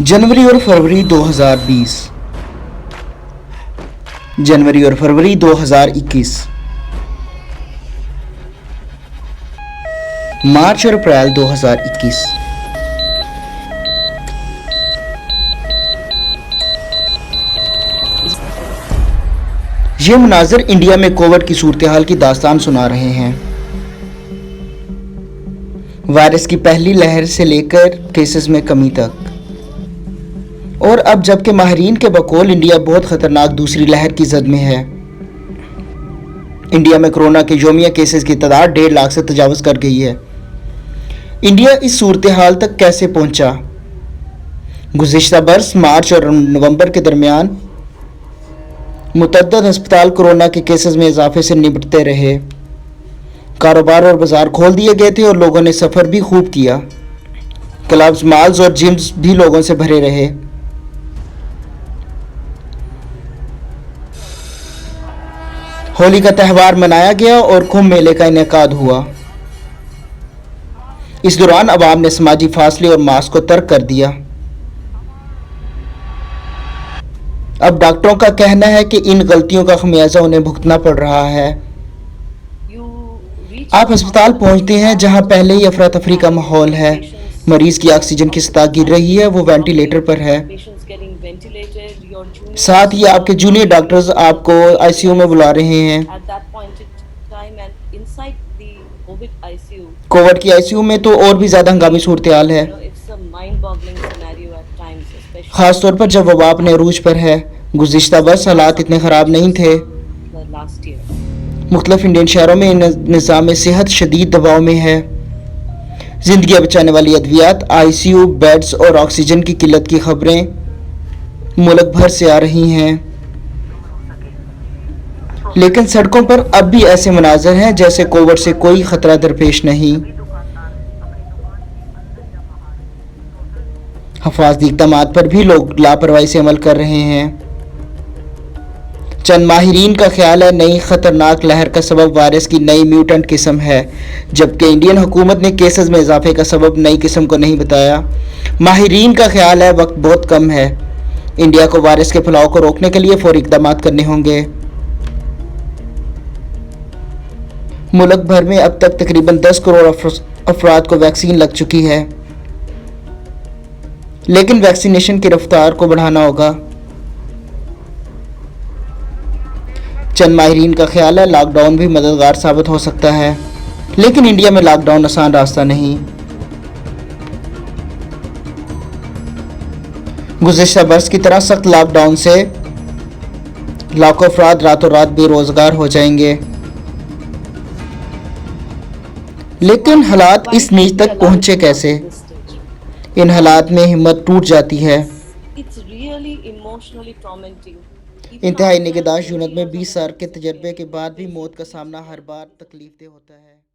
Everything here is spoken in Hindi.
जनवरी और फरवरी 2020, जनवरी और फरवरी 2021, मार्च और अप्रैल 2021। ये मुनाज़िर इंडिया में कोविड की सूरत हाल की दास्तान सुना रहे हैं। वायरस की पहली लहर से लेकर केसेस में कमी तक, और अब जबकि माहिरीन के बकौल इंडिया बहुत ख़तरनाक दूसरी लहर की जद में है। इंडिया में कोरोना के योमिया केसेस की तादाद 1.5 लाख से तजावज़ कर गई है। इंडिया इस सूरत हाल तक कैसे पहुंचा? गुज़िश्ता बरस मार्च और नवंबर के दरमियान मुतअद्दिद अस्पताल कोरोना के केसेस में इजाफे से निपटते रहे। कारोबार और बाजार खोल दिए गए थे और लोगों ने सफ़र भी खूब किया। क्लब्स, मॉल्स और जिम्स भी लोगों से भरे रहे। होली का त्यौहार मनाया गया और कुंभ मेले का इनेकाद हुआ। इस दौरान अवाम ने समाजी फासले और मास्क को तर्क कर दिया। अब डॉक्टरों का कहना है कि इन गलतियों का खमियाजा उन्हें भुगतना पड़ रहा है। आप अस्पताल पहुंचते हैं जहां पहले ही अफरा तफरी का माहौल है। मरीज की ऑक्सीजन की सतह गिर रही है, वो वेंटिलेटर पर है। साथ ही आपके जूनियर डॉक्टर्स आपको आईसीयू में बुला रहे हैं। कोविड की आईसीयू में तो और भी ज़्यादा हंगामी सूरत हाल है, ख़ासतौर पर जब वबा अपने अरूज पर है। गुज़िश्ता बरस हालात इतने ख़राब नहीं थे। मुख्तलिफ इंडियन शहरों में निज़ाम सेहत शदीद दबाव में है। ज़िंदगी बचाने वाली अद्वियात, आईसीयू बेड्स और ऑक्सीजन की किल्लत की खबरें मुल्क भर से आ रही हैं। लेकिन सड़कों पर अब भी ऐसे मनाज़र हैं जैसे कोविड से कोई ख़तरा दरपेश नहीं। हिफाजती इक़दामात पर भी लोग लापरवाही से अमल कर रहे हैं। चंद माहिरीन का ख्याल है नई ख़तरनाक लहर का सबब वायरस की नई म्यूटेंट किस्म है, जबकि इंडियन हुकूमत ने केसेस में इजाफे का सबब नई किस्म को नहीं बताया। माहिरीन का ख्याल है वक्त बहुत कम है। इंडिया को वायरस के फैलाव को रोकने के लिए फौरी इक़दामात करने होंगे। मुल्क भर में अब तक तकरीबन 10 करोड़ अफराद को वैक्सीन लग चुकी है, लेकिन वैक्सीनेशन की रफ्तार को बढ़ाना होगा। चंद माहिरीन का ख्याल है लॉकडाउन भी मददगार साबित हो सकता है, लेकिन इंडिया में लॉकडाउन आसान रास्ता नहीं। गुज़िश्ता बरस की तरह सख्त लॉकडाउन से लाखों अफराद रातों रात बेरोजगार हो जाएंगे। लेकिन हालात इस नीच तक पहुंचे कैसे? इन हालात में हिम्मत टूट जाती है। इंतहाई निगहदाश्त यूनिट में 20 साल के तजर्बे के बाद भी मौत का सामना हर बार तकलीफ दे होता है।